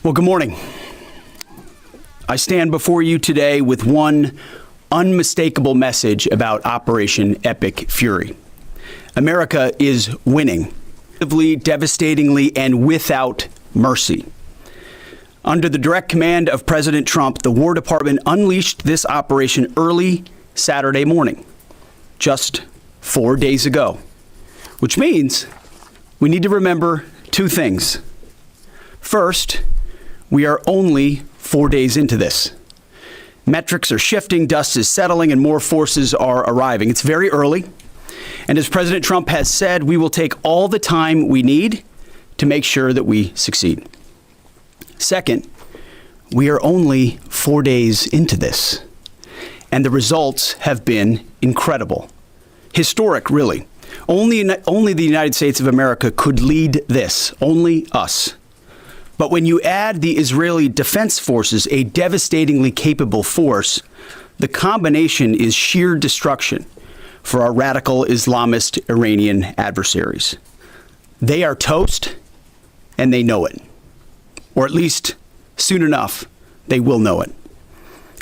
Well, good morning. I stand before you today with one unmistakable message about Operation Epic Fury. America is winning, devastatingly, and without mercy. Under the direct command of President Trump, the War Department unleashed this operation early Saturday morning, just 4 days ago, which means we need to remember two things. First, we are only 4 days into this. Metrics are shifting, dust is settling, and more forces are arriving. It's very early. And as President Trump has said, we will take all the time we need to make sure that we succeed. Second, we are only 4 days into this. And the results have been incredible. Historic, really. Only the United States of America could lead this. Only us. But when you add the Israeli Defense Forces, a devastatingly capable force, the combination is sheer destruction for our radical Islamist Iranian adversaries. They are toast, and they know it. Or at least, soon enough, they will know it.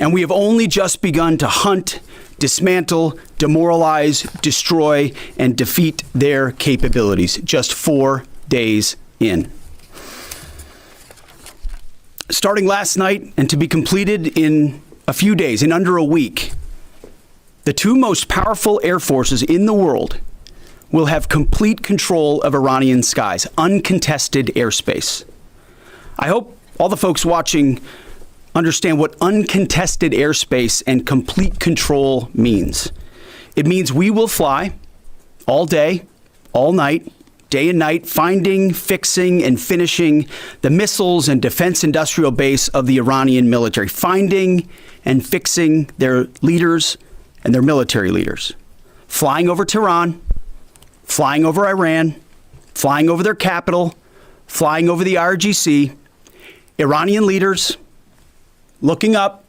And we have only just begun to hunt, dismantle, demoralize, destroy, and defeat their capabilities, just 4 days in. Starting last night and to be completed in a few days, in under a week, the two most powerful air forces in the world will have complete control of Iranian skies, uncontested airspace. I hope all the folks watching understand what uncontested airspace and complete control means. It means we will fly all day, all night, day and night, finding, fixing, and finishing the missiles and defense industrial base of the Iranian military, finding and fixing their leaders and their military leaders, flying over Tehran, flying over Iran, flying over their capital, flying over the IRGC, Iranian leaders looking up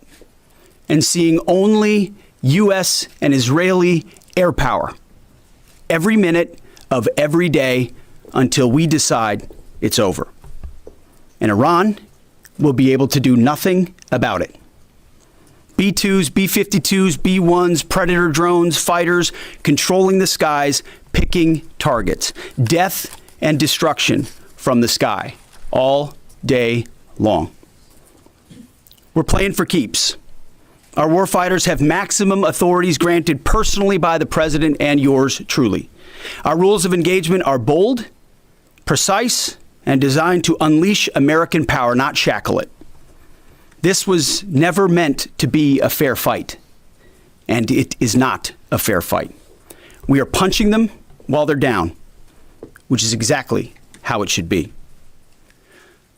and seeing only U.S. and Israeli air power every minute of every day until we decide it's over. And Iran will be able to do nothing about it. B-2s, B-52s, B-1s, Predator drones, fighters, controlling the skies, picking targets. Death and destruction from the sky all day long. We're playing for keeps. Our warfighters have maximum authorities granted personally by the president and yours truly. Our rules of engagement are bold, precise, and designed to unleash American power, not shackle it. This was never meant to be a fair fight, and it is not a fair fight. We are punching them while they're down, which is exactly how it should be.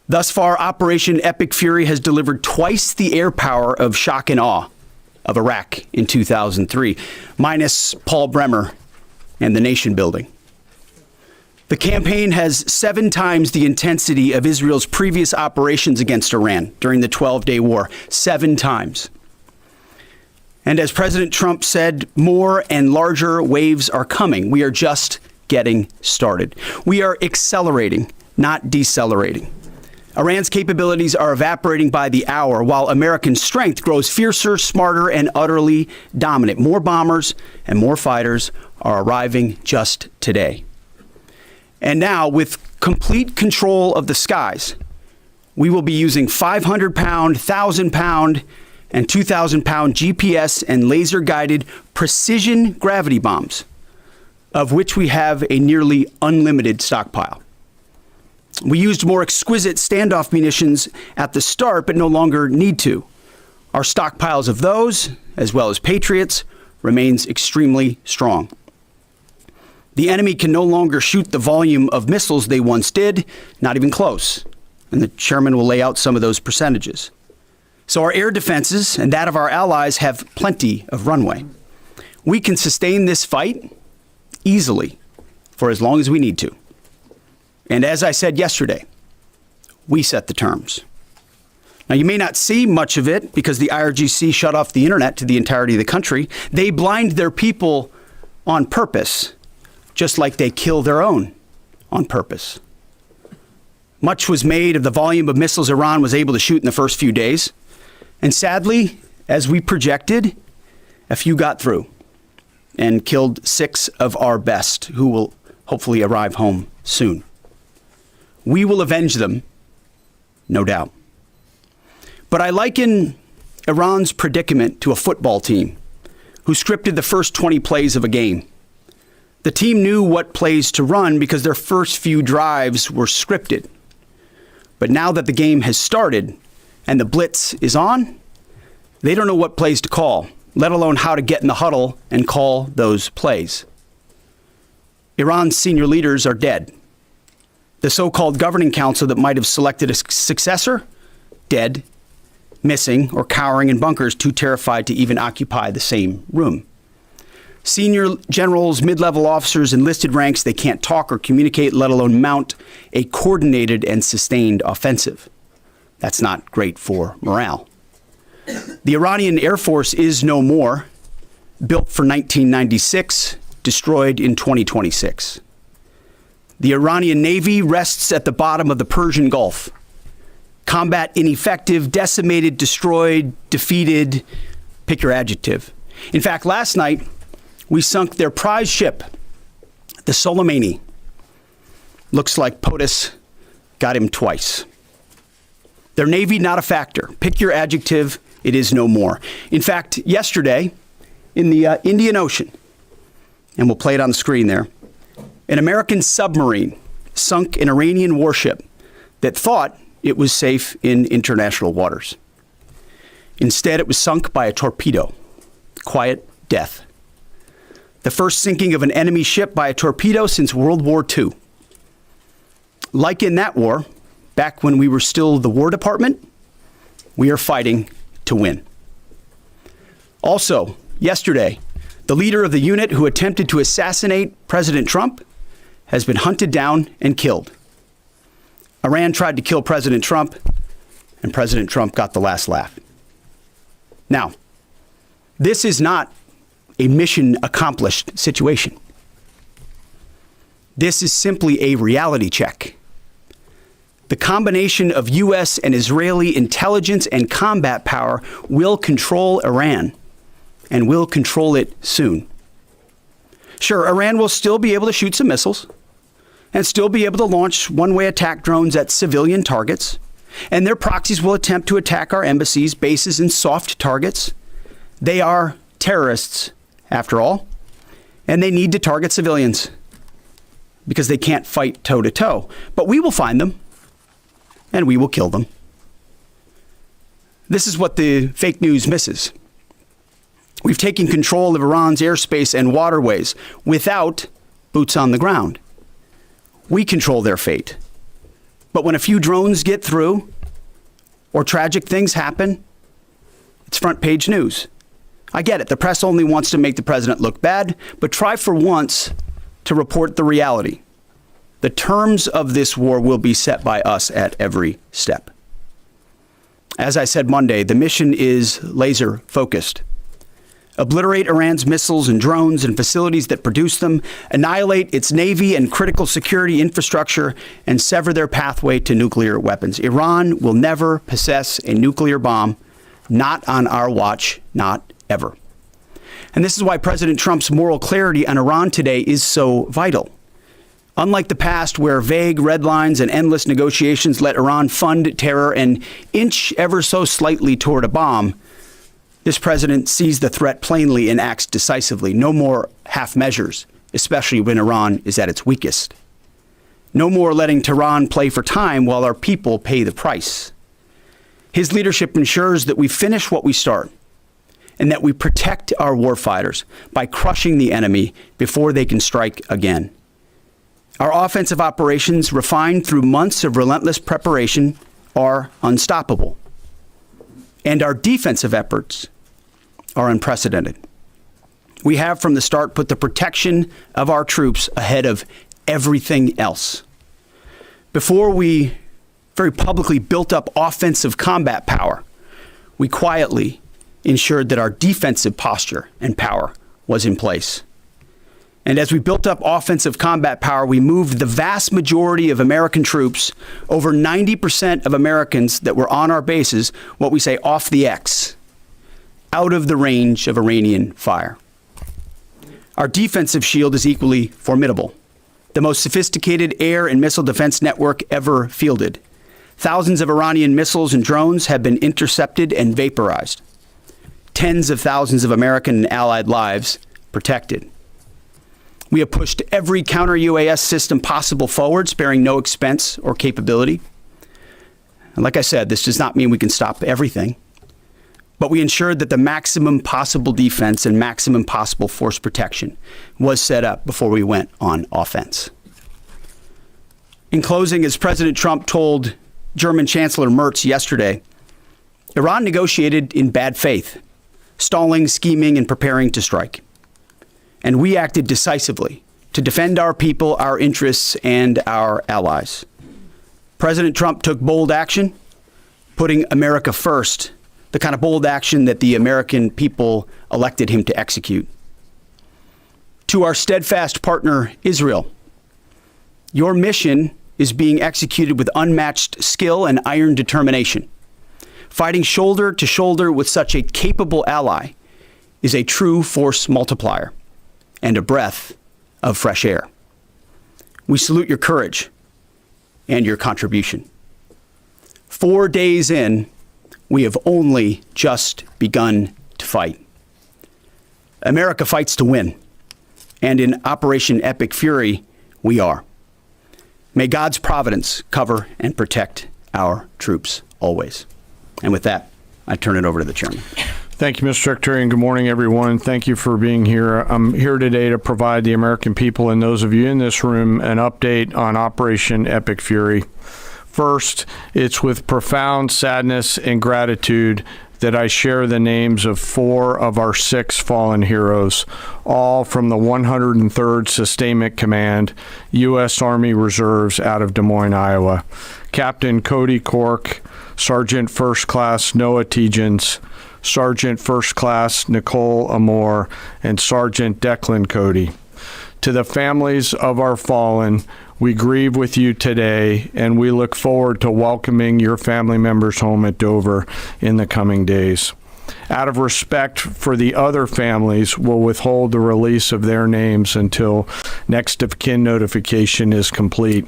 Thus far, Operation Epic Fury has delivered twice the air power of shock and awe of Iraq in 2003, minus Paul Bremer and the nation building. The campaign has 7 times the intensity of Israel's previous operations against Iran during the 12-day war. 7 times. And as President Trump said, more and larger waves are coming. We are just getting started. We are accelerating, not decelerating. Iran's capabilities are evaporating by the hour, while American strength grows fiercer, smarter, and utterly dominant. More bombers and more fighters are arriving just today. And now, with complete control of the skies, we will be using 500-pound, 1,000-pound, and 2,000-pound GPS and laser-guided precision gravity bombs, of which we have a nearly unlimited stockpile. We used more exquisite standoff munitions at the start, but no longer need to. Our stockpiles of those, as well as Patriots, remains extremely strong. The enemy can no longer shoot the volume of missiles they once did, not even close. And the chairman will lay out some of those percentages. So our air defenses and that of our allies have plenty of runway. We can sustain this fight easily for as long as we need to. And as I said yesterday, we set the terms. Now, you may not see much of it because the IRGC shut off the internet to the entirety of the country. They blind their people on purpose, just like they kill their own on purpose. Much was made of the volume of missiles Iran was able to shoot in the first few days. And sadly, as we projected, a few got through and killed 6 of our best, who will hopefully arrive home soon. We will avenge them, no doubt. But I liken Iran's predicament to a football team who scripted the first 20 plays of a game. The team knew what plays to run because their first few drives were scripted. But now that the game has started and the blitz is on, they don't know what plays to call, let alone how to get in the huddle and call those plays. Iran's senior leaders are dead. The so-called governing council that might have selected a successor, dead, missing, or cowering in bunkers, too terrified to even occupy the same room. Senior generals, mid-level officers, enlisted ranks, they can't talk or communicate, let alone mount a coordinated and sustained offensive. That's not great for morale. The Iranian Air Force is no more, built for 1996, destroyed in 2026. The Iranian Navy rests at the bottom of the Persian Gulf. Combat ineffective, decimated, destroyed, defeated, pick your adjective. In fact, last night, we sunk their prize ship, the Soleimani. Looks like POTUS got him twice. Their Navy, not a factor. Pick your adjective, it is no more. In fact, yesterday, in the Indian Ocean, and we'll play it on the screen there, an American submarine sunk an Iranian warship that thought it was safe in international waters. Instead, it was sunk by a torpedo. Quiet death. The first sinking of an enemy ship by a torpedo since World War II. Like in that war, back when we were still the War Department, we are fighting to win. Also, yesterday, the leader of the unit who attempted to assassinate President Trump has been hunted down and killed. Iran tried to kill President Trump, and President Trump got the last laugh. Now, this is not a mission accomplished situation. This is simply a reality check. The combination of U.S. and Israeli intelligence and combat power will control Iran, and will control it soon. Sure, Iran will still be able to shoot some missiles and still be able to launch one-way attack drones at civilian targets, and their proxies will attempt to attack our embassies, bases, and soft targets. They are terrorists, after all, and they need to target civilians because they can't fight toe-to-toe. But we will find them, and we will kill them. This is what the fake news misses. We've taken control of Iran's airspace and waterways without boots on the ground. We control their fate. But when a few drones get through or tragic things happen, it's front page news. I get it. The press only wants to make the president look bad, but try for once to report the reality. The terms of this war will be set by us at every step. As I said Monday, the mission is laser focused. Obliterate Iran's missiles and drones and facilities that produce them, annihilate its navy and critical security infrastructure, and sever their pathway to nuclear weapons. Iran will never possess a nuclear bomb, not on our watch, not ever. And this is why President Trump's moral clarity on Iran today is so vital. Unlike the past, where vague red lines and endless negotiations let Iran fund terror and inch ever so slightly toward a bomb, this president sees the threat plainly and acts decisively. No more half measures, especially when Iran is at its weakest. No more letting Tehran play for time while our people pay the price. His leadership ensures that we finish what we start and that we protect our warfighters by crushing the enemy before they can strike again. Our offensive operations, refined through months of relentless preparation, are unstoppable. And our defensive efforts are unprecedented. We have from the start put the protection of our troops ahead of everything else. Before we very publicly built up offensive combat power, we quietly ensured that our defensive posture and power was in place. And as we built up offensive combat power, we moved the vast majority of American troops, over 90% of Americans that were on our bases, what we say off the X, out of the range of Iranian fire. Our defensive shield is equally formidable. The most sophisticated air and missile defense network ever fielded. Thousands of Iranian missiles and drones have been intercepted and vaporized. Tens of thousands of American and allied lives protected. We have pushed every counter-UAS system possible forward, sparing no expense or capability. And like I said, this does not mean we can stop everything, but we ensured that the maximum possible defense and maximum possible force protection was set up before we went on offense. In closing, as President Trump told German Chancellor Merz yesterday, Iran negotiated in bad faith, stalling, scheming, and preparing to strike. And we acted decisively to defend our people, our interests, and our allies. President Trump took bold action, putting America first, the kind of bold action that the American people elected him to execute. To our steadfast partner, Israel, your mission is being executed with unmatched skill and iron determination. Fighting shoulder to shoulder with such a capable ally is a true force multiplier and a breath of fresh air. We salute your courage and your contribution. 4 days in, we have only just begun to fight. America fights to win, and in Operation Epic Fury, we are. May God's providence cover and protect our troops always. And with that, I turn it over to the chairman. Thank you, Mr. Secretary, and good morning, everyone. Thank you for being here. I'm here today to provide the American people and those of you in this room an update on Operation Epic Fury. First, it's with profound sadness and gratitude that I share the names of 4 of our 6 fallen heroes, all from the 103rd Sustainment Command, U.S. Army Reserves out of Des Moines, Iowa. Captain Cody Cork, Sergeant First Class Noah Tegens, Sergeant First Class Nicole Amore, and Sergeant Declan Cody. To the families of our fallen, we grieve with you today, and we look forward to welcoming your family members home at Dover in the coming days. Out of respect for the other families, we'll withhold the release of their names until next of kin notification is complete.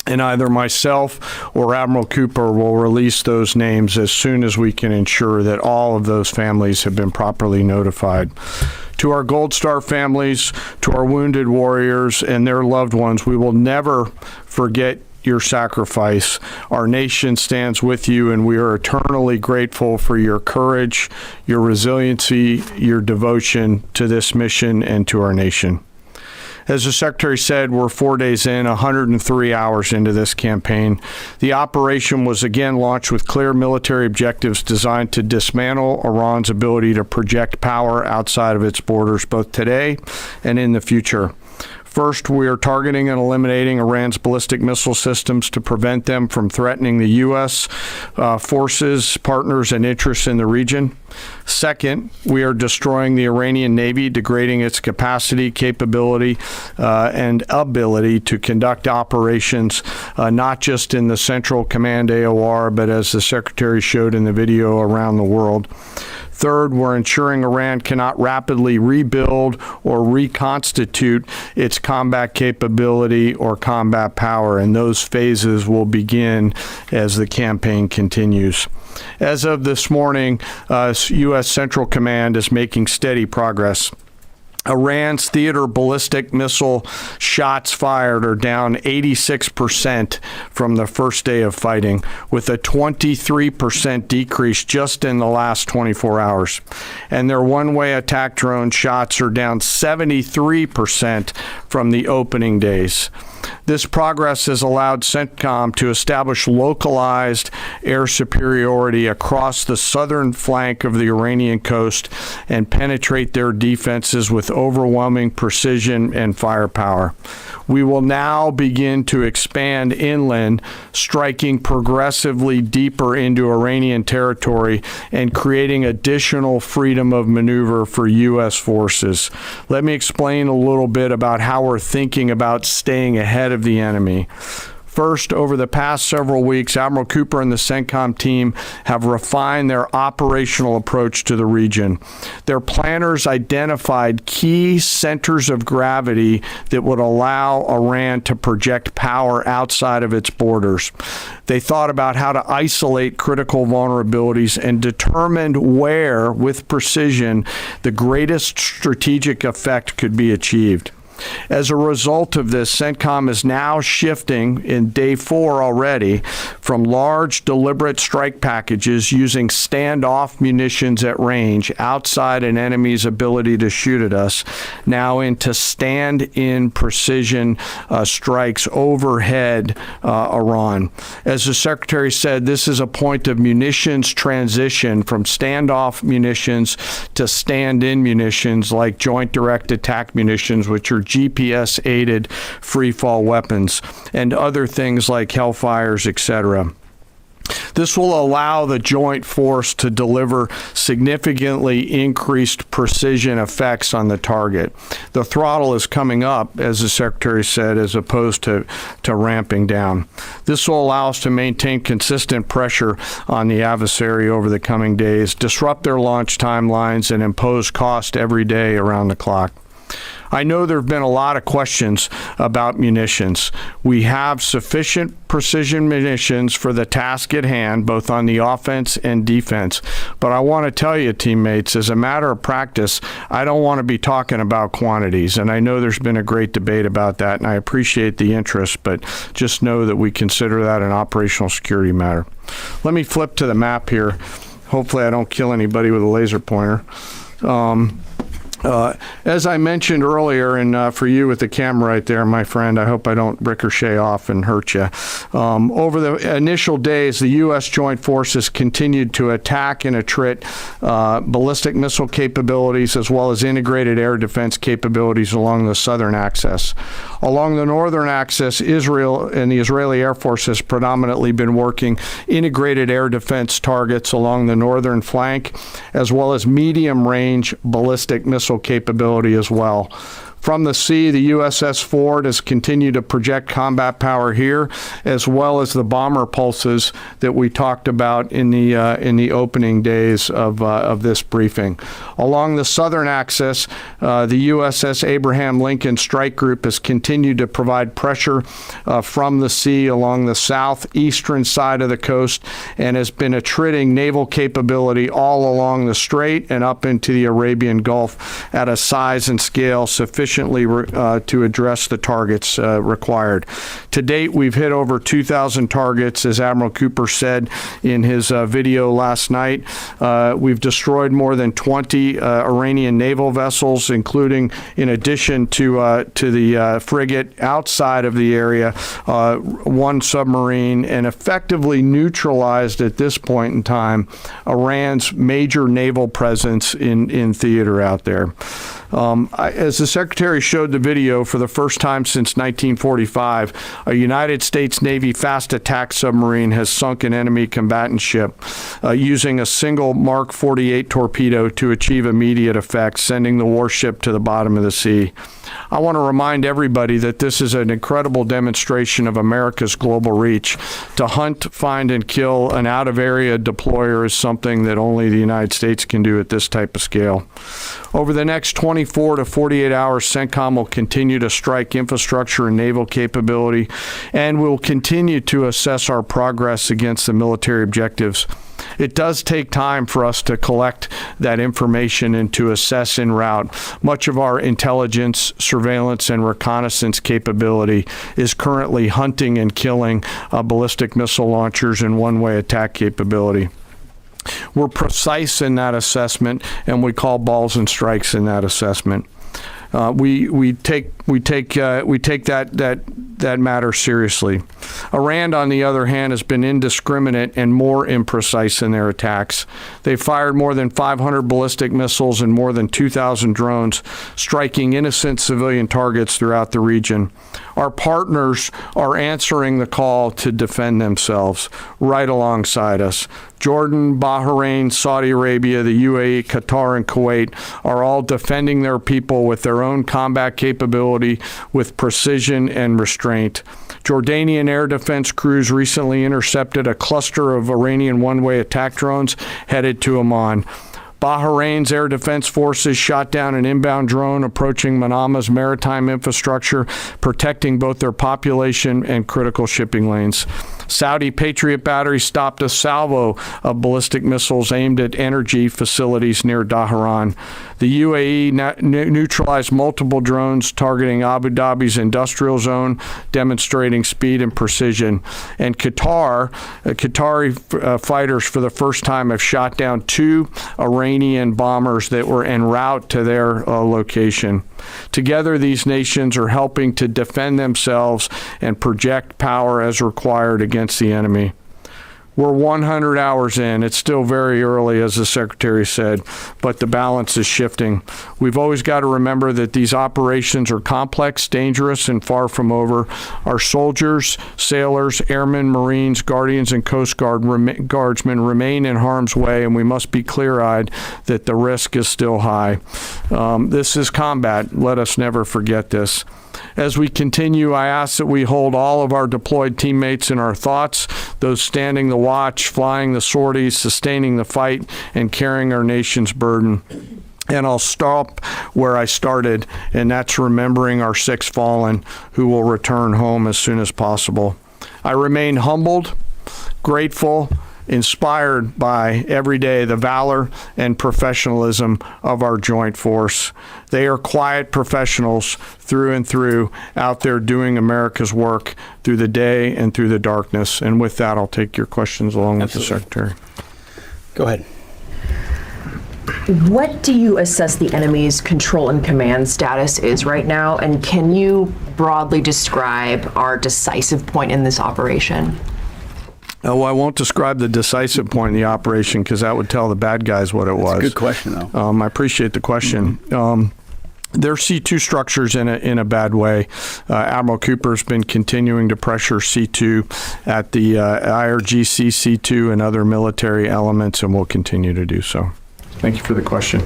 And either myself or Admiral Cooper will release those names as soon as we can ensure that all of those families have been properly notified. To our Gold Star families, to our wounded warriors and their loved ones, we will never forget your sacrifice. Our nation stands with you, and we are eternally grateful for your courage, your resiliency, your devotion to this mission and to our nation. As the Secretary said, we're 4 days in, 103 hours into this campaign. The operation was again launched with clear military objectives designed to dismantle Iran's ability to project power outside of its borders, both today and in the future. First, we are targeting and eliminating Iran's ballistic missile systems to prevent them from threatening the U.S. Forces, partners, and interests in the region. Second, we are destroying the Iranian Navy, degrading its capacity, capability, and ability to conduct operations, not just in the Central Command AOR, but as the Secretary showed in the video, around the world. Third, we're ensuring Iran cannot rapidly rebuild or reconstitute its combat capability or combat power, and those phases will begin as the campaign continues. As of this morning, U.S. Central Command is making steady progress. Iran's theater ballistic missile shots fired are down 86% from the first day of fighting, with a 23% decrease just in the last 24 hours. And their one-way attack drone shots are down 73% from the opening days. This progress has allowed CENTCOM to establish localized air superiority across the southern flank of the Iranian coast and penetrate their defenses with overwhelming precision and firepower. We will now begin to expand inland, striking progressively deeper into Iranian territory and creating additional freedom of maneuver for U.S. forces. Let me explain a little bit about how we're thinking about staying ahead of the enemy. First, over the past several weeks, Admiral Cooper and the CENTCOM team have refined their operational approach to the region. Their planners identified key centers of gravity that would allow Iran to project power outside of its borders. They thought about how to isolate critical vulnerabilities and determined where, with precision, the greatest strategic effect could be achieved. As a result of this, CENTCOM is now shifting in day 4 already from large deliberate strike packages using standoff munitions at range outside an enemy's ability to shoot at us, now into stand-in precision strikes overhead Iran. As the Secretary said, this is a point of munitions transition from standoff munitions to stand-in munitions like joint direct attack munitions, which are GPS-aided free-fall weapons, and other things like Hellfires, etc. This will allow the joint force to deliver significantly increased precision effects on the target. The throttle is coming up, as the Secretary said, as opposed to ramping down. This will allow us to maintain consistent pressure on the adversary over the coming days, disrupt their launch timelines, and impose cost every day around the clock. I know there have been a lot of questions about munitions. We have sufficient precision munitions for the task at hand, both on the offense and defense. But I want to tell you, teammates, as a matter of practice, I don't want to be talking about quantities. And I know there's been a great debate about that, and I appreciate the interest, but just know that we consider that an operational security matter. Let me flip to the map here. Hopefully I don't kill anybody with a laser pointer. As I mentioned earlier, and for you with the camera right there, my friend, I hope I don't ricochet off and hurt you. Over the initial days, the U.S. Joint Forces continued to attack and attrit ballistic missile capabilities as well as integrated air defense capabilities along the southern axis. Along the northern axis, Israel and the Israeli Air Force has predominantly been working integrated air defense targets along the northern flank, as well as medium-range ballistic missile capability as well. From the sea, the USS Ford has continued to project combat power here, as well as the bomber pulses that we talked about in the opening days of this briefing. Along the southern axis, the USS Abraham Lincoln Strike Group has continued to provide pressure from the sea along the southeastern side of the coast and has been attriting naval capability all along the strait and up into the Arabian Gulf at a size and scale sufficient to address the targets required. To date, we've hit over 2,000 targets, as Admiral Cooper said in his video last night. We've destroyed more than 20 Iranian naval vessels, including, in addition to the frigate outside of the area, one submarine, and effectively neutralized at this point in time Iran's major naval presence in theater out there. As the Secretary showed the video, for the first time since 1945, a United States Navy fast attack submarine has sunk an enemy combatant ship using a single Mark 48 torpedo to achieve immediate effect, sending the warship to the bottom of the sea. I want to remind everybody that this is an incredible demonstration of America's global reach. To hunt, find, and kill an out-of-area deployer is something that only the United States can do at this type of scale. Over the next 24 to 48 hours, CENTCOM will continue to strike infrastructure and naval capability, and we'll continue to assess our progress against the military objectives. It does take time for us to collect that information and to assess en route. Much of our intelligence, surveillance, and reconnaissance capability is currently hunting and killing ballistic missile launchers and one-way attack capability. We're precise in that assessment, and we call balls and strikes in that assessment. We take that that matter seriously. Iran, on the other hand, has been indiscriminate and more imprecise in their attacks. They've fired more than 500 ballistic missiles and more than 2,000 drones, striking innocent civilian targets throughout the region. Our partners are answering the call to defend themselves right alongside us. Jordan, Bahrain, Saudi Arabia, the UAE, Qatar, and Kuwait are all defending their people with their own combat capability, with precision and restraint. Jordanian air defense crews recently intercepted a cluster of Iranian one-way attack drones headed to Amman. Bahrain's air defense forces shot down an inbound drone approaching Manama's maritime infrastructure, protecting both their population and critical shipping lanes. Saudi Patriot batteries stopped a salvo of ballistic missiles aimed at energy facilities near Dhahran. The UAE neutralized multiple drones targeting Abu Dhabi's industrial zone, demonstrating speed and precision. And Qatari fighters for the first time have shot down 2 Iranian bombers that were en route to their location. Together, these nations are helping to defend themselves and project power as required against the enemy. We're 100 hours in. It's still very early, as the Secretary said, but the balance is shifting. We've always got to remember that these operations are complex, dangerous, and far from over. Our soldiers, sailors, airmen, Marines, Guardians, and Coast Guardsmen remain in harm's way, and we must be clear-eyed that the risk is still high. This is combat. Let us never forget this. As we continue, I ask that we hold all of our deployed teammates in our thoughts, those standing the watch, flying the sorties, sustaining the fight, and carrying our nation's burden. And I'll stop where I started, and that's remembering our 6 fallen who will return home as soon as possible. I remain humbled, grateful, inspired by every day the valor and professionalism of our joint force. They are quiet professionals through and through, out there doing America's work through the day and through the darkness. And with that, I'll take your questions along Absolutely. with the Secretary. Go ahead. What do you assess the enemy's control and command status is right now? And can you broadly describe our decisive point in this operation? Well, I won't describe the decisive point in the operation because that would tell the bad guys what it was. Good question, though. I appreciate the question. Their C2 structures in a bad way. Admiral Cooper's been continuing to pressure C2 at the IRGC C2 and other military elements, and will continue to do so. Thank you for the question.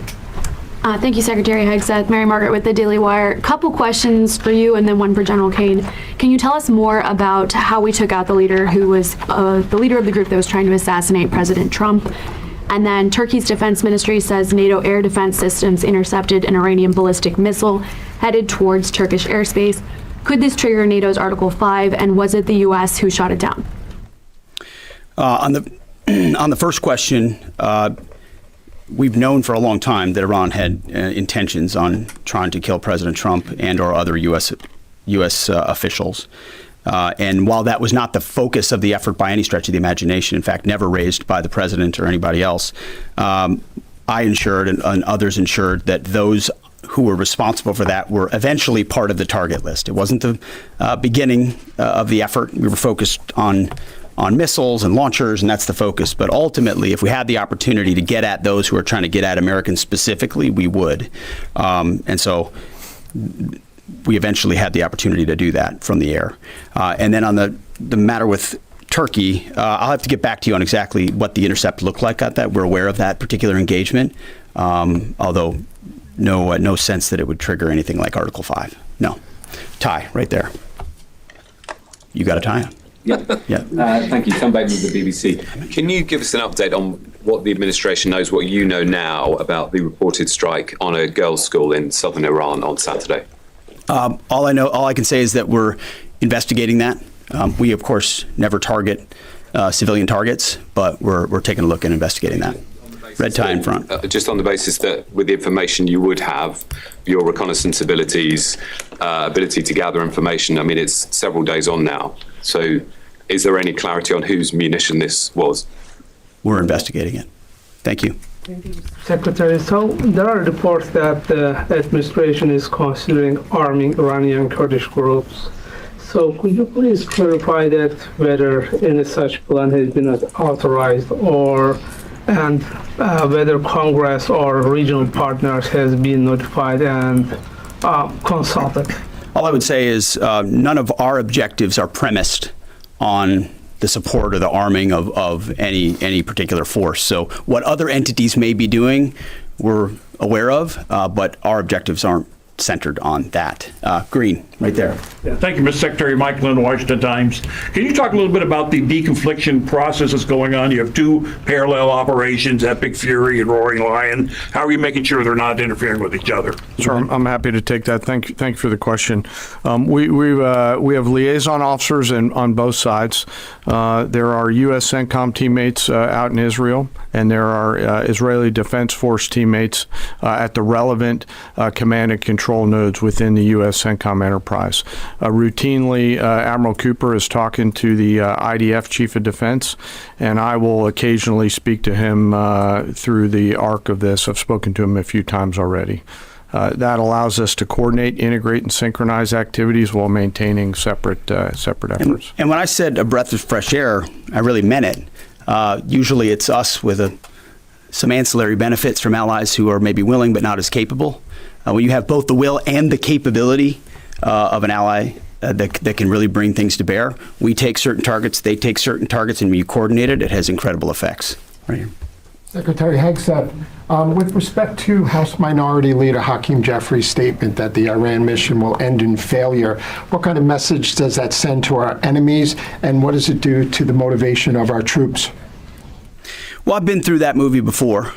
Thank you, Secretary Hegseth. Mary Margaret with the Daily Wire. Couple questions for you and then one for General Caine. Can you tell us more about how we took out the leader who was the leader of the group that was trying to assassinate President Trump? And then Turkey's defense ministry says NATO air defense systems intercepted an Iranian ballistic missile headed towards Turkish airspace. Could this trigger NATO's Article 5, and was it the U.S. who shot it down? On the first question, we've known for a long time that Iran had intentions on trying to kill President Trump and or other U.S. Officials. And while that was not the focus of the effort by any stretch of the imagination, in fact, never raised by the president or anybody else, I ensured and others ensured that those who were responsible for that were eventually part of the target list. It wasn't the beginning of the effort. We were focused on missiles and launchers, and that's the focus. But ultimately, if we had the opportunity to get at those who are trying to get at Americans specifically, we would. And so we eventually had the opportunity to do that from the air. And then on the matter with Turkey, I'll have to get back to you on exactly what the intercept looked like at that. We're aware of that particular engagement, although no sense that it would trigger anything like Article 5. No. Tie, right there. You got a tie on? Yeah. Thank you. Tom Bateman with the BBC. Can you give us an update on what the administration knows, what you know now about the reported strike on a girls' school in southern Iran on Saturday? All I can say is that we're investigating that. We, of course, never target civilian targets, but we're taking a look and investigating that. Red tie in front. Just on the basis that with the information you would have, your reconnaissance abilities, ability to gather information, I mean, it's several days on now. So is there any clarity on whose munition this was? We're investigating it. Thank you. Secretary, so there are reports that the administration is considering arming Iranian Kurdish groups. So could you please clarify that whether any such plan has been authorized and whether Congress or regional partners has been notified and consulted? All I would say is none of our objectives are premised on the support or the arming of any particular force. So what other entities may be doing, we're aware of, but our objectives aren't centered on that. Green, right there. Thank you, Mr. Secretary. Mike Lynn, Washington Times. Can you talk a little bit about the deconfliction process that's going on? You have two parallel operations, Epic Fury and Roaring Lion. How are you making sure they're not interfering with each other? Sure, I'm happy to take that. Thank you for the question. We have liaison officers on both sides. There are U.S. CENTCOM teammates out in Israel, and there are Israeli Defense Force teammates at the relevant command and control nodes within the U.S. CENTCOM enterprise. Routinely, Admiral Cooper is talking to the IDF Chief of Defense, and I will occasionally speak to him through the arc of this. I've spoken to him a few times already. That allows us to coordinate, integrate, and synchronize activities while maintaining separate efforts. And when I said a breath of fresh air, I really meant it. Usually it's us with some ancillary benefits from allies who are maybe willing but not as capable. When you have both the will and the capability of an ally that can really bring things to bear, we take certain targets, they take certain targets, and when you coordinate it, it has incredible effects. Right here. Secretary Hegseth, with respect to House Minority Leader Hakeem Jeffries' statement that the Iran mission will end in failure, what kind of message does that send to our enemies, and what does it do to the motivation of our troops? Well, I've been through that movie before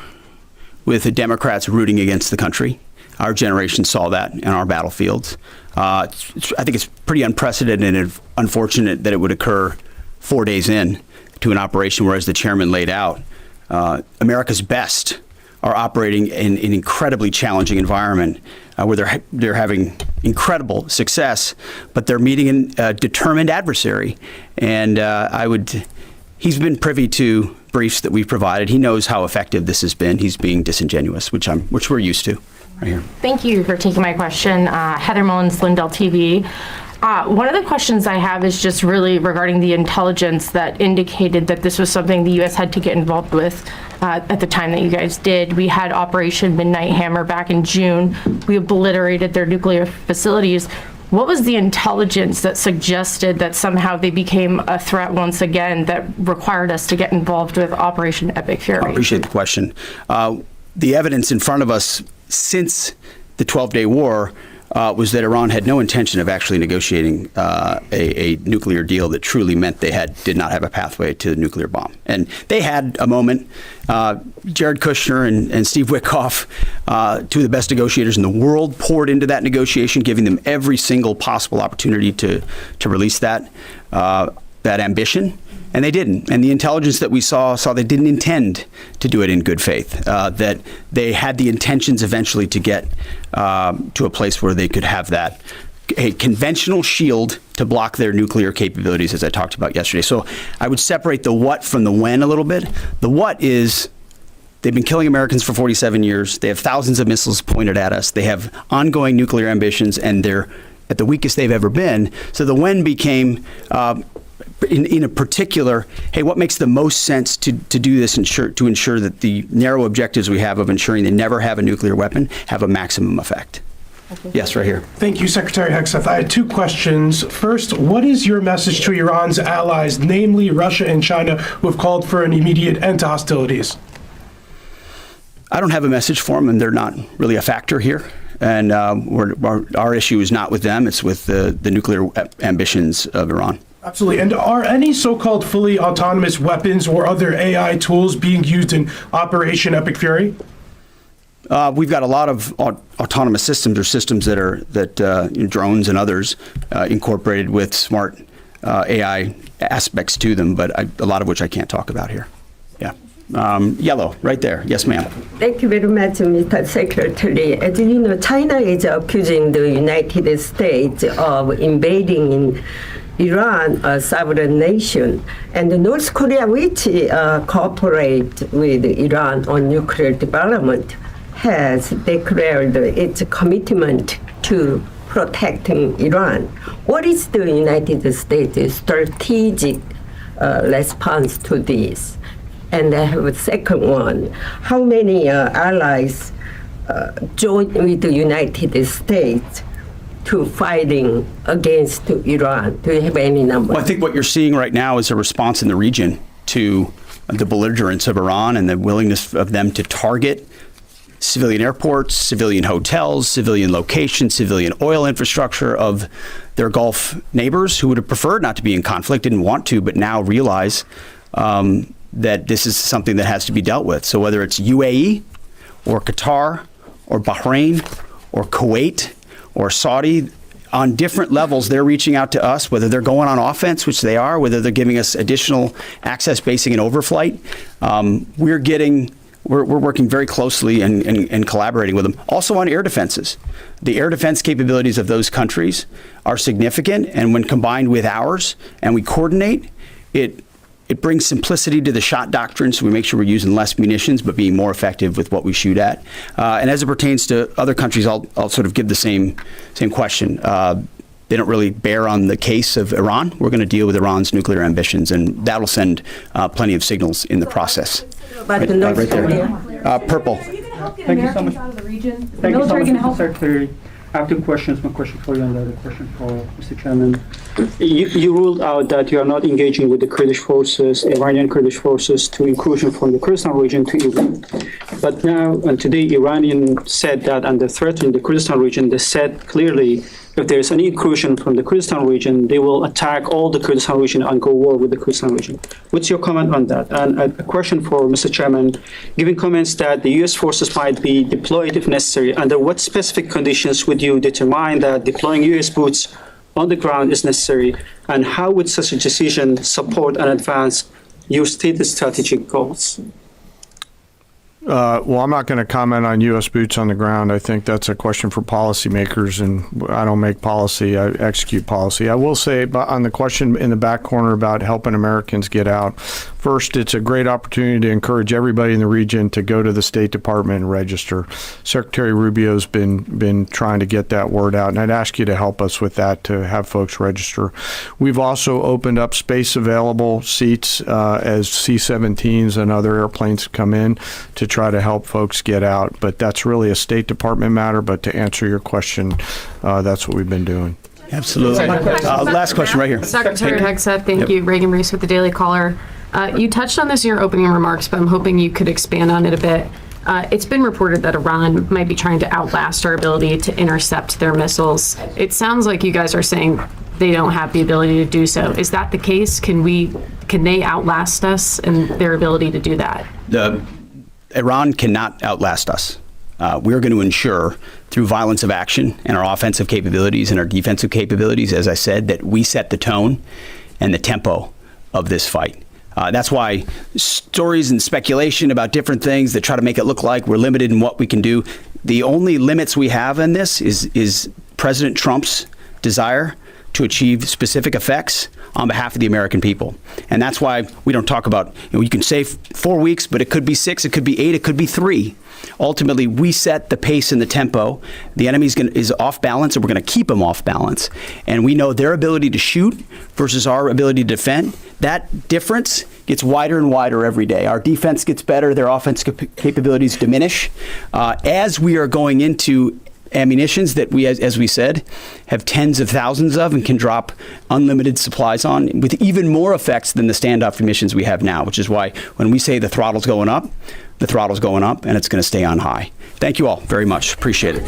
with the Democrats rooting against the country. Our generation saw that in our battlefields. I think it's pretty unprecedented and unfortunate that it would occur 4 days in to an operation where, as the chairman laid out, America's best are operating in an incredibly challenging environment where they're having incredible success, but they're meeting a determined adversary. And he's been privy to briefs that we've provided. He knows how effective this has been. He's being disingenuous, which we're used to. Right here. Thank you for taking my question. Heather Mullins, Lindell TV. One of the questions I have is just really regarding the intelligence that indicated that this was something the U.S. had to get involved with at the time that you guys did. We had Operation Midnight Hammer back in June. We obliterated their nuclear facilities. What was the intelligence that suggested that somehow they became a threat once again that required us to get involved with Operation Epic Fury? I appreciate the question. The evidence in front of us since the 12-day war was that Iran had no intention of actually negotiating a nuclear deal that truly meant they did not have a pathway to the nuclear bomb. And they had a moment. Jared Kushner and Steve Witkoff, two of the best negotiators in the world, poured into that negotiation, giving them every single possible opportunity to release that ambition. And they didn't. And the intelligence that we saw they didn't intend to do it in good faith, that they had the intentions eventually to get to a place where they could have a conventional shield to block their nuclear capabilities, as I talked about yesterday. So I would separate the what from the when a little bit. The what is they've been killing Americans for 47 years. They have thousands of missiles pointed at us. They have ongoing nuclear ambitions, and they're at the weakest they've ever been. So the when became in a particular, hey, what makes the most sense to do this to ensure that the narrow objectives we have of ensuring they never have a nuclear weapon have a maximum effect? Yes, right here. Thank you, Secretary Hegseth. I had two questions. First, what is your message to Iran's allies, namely Russia and China, who have called for an immediate end to hostilities? I don't have a message for them, and they're not really a factor here. And our issue is not with them, it's with the nuclear ambitions of Iran. Absolutely. And are any so-called fully autonomous weapons or other AI tools being used in Operation Epic Fury? We've got a lot of autonomous systems or systems that drones and others incorporated with smart AI aspects to them, but a lot of which I can't talk about here. Yeah. Yellow, right there. Yes, ma'am. Thank you very much, Mr. Secretary. As you know, China is accusing the United States of invading in Iran, a sovereign nation, and North Korea, which cooperate with Iran on nuclear development, has declared its commitment to protecting Iran. What is the United States' strategic response to this? And I have a second one. How many allies joined with the United States to fighting against Iran? Do you have any number? Well, I think what you're seeing right now is a response in the region to the belligerence of Iran and the willingness of them to target civilian airports, civilian hotels, civilian locations, civilian oil infrastructure of their Gulf neighbors who would have preferred not to be in conflict, didn't want to, but now realize that this is something that has to be dealt with. So whether it's UAE or Qatar or Bahrain or Kuwait or Saudi, on different levels, they're reaching out to us, whether they're going on offense, which they are, whether they're giving us additional access basing and overflight. We're working very closely and collaborating with them. Also on air defenses. The air defense capabilities of those countries are significant, and when combined with ours and we coordinate, it brings simplicity to the shot doctrine, so we make sure we're using less munitions but being more effective with what we shoot at. And as it pertains to other countries, I'll sort of give the same question. They don't really bear on the case of Iran. We're going to deal with Iran's nuclear ambitions, and that'll send plenty of signals in the process. But the North Korea? Purple. Thank you so much. Thank you so much, Mr. Secretary. I have two questions. One question for you and the other question for Mr. Chairman. You ruled out that you are not engaging with the Kurdish forces, Iranian Kurdish forces, to incursion from the Kurdistan region to Iran. But now and today, Iranian said that under threatening the Kurdistan region, they said clearly if there is any incursion from the Kurdistan region, they will attack all the Kurdistan region and go war with the Kurdistan region. What's your comment on that? And a question for Mr. Chairman, given comments that the U.S. forces might be deployed if necessary, under what specific conditions would you determine that deploying U.S. boots on the ground is necessary, and how would such a decision support and advance your stated strategic goals? Well, I'm not going to comment on U.S. boots on the ground. I think that's a question for policymakers, and I don't make policy, I execute policy. I will say on the question in the back corner about helping Americans get out, first, it's a great opportunity to encourage everybody in the region to go to the State Department and register. Secretary Rubio's been trying to get that word out, and I'd ask you to help us with that, to have folks register. We've also opened up space available seats as C-17s and other airplanes come in to try to help folks get out. But that's really a State Department matter. But to answer your question, that's what we've been doing. Absolutely. Last question right here. Secretary Hegseth, thank you. Reagan Reese with the Daily Caller. You touched on this in your opening remarks, but I'm hoping you could expand on it a bit. It's been reported that Iran might be trying to outlast our ability to intercept their missiles. It sounds like you guys are saying they don't have the ability to do so. Is that the case? Can they outlast us and their ability to do that? Iran cannot outlast us. We're going to ensure through violence of action and our offensive capabilities and our defensive capabilities, as I said, that we set the tone and the tempo of this fight. That's why stories and speculation about different things that try to make it look like we're limited in what we can do. The only limits we have in this is President Trump's desire to achieve specific effects on behalf of the American people. And that's why we don't talk about, you can say 4 weeks, but it could be 6, it could be 8, it could be 3. Ultimately, we set the pace and the tempo. The enemy is off balance, and we're going to keep them off balance. And we know their ability to shoot versus our ability to defend. That difference gets wider and wider every day. Our defense gets better, their offensive capabilities diminish. As we are going into ammunitions that we, as we said, have tens of thousands of and can drop unlimited supplies on with even more effects than the standoff munitions we have now, which is why when we say the throttle's going up, the throttle's going up and it's going to stay on high. Thank you all very much. Appreciate it.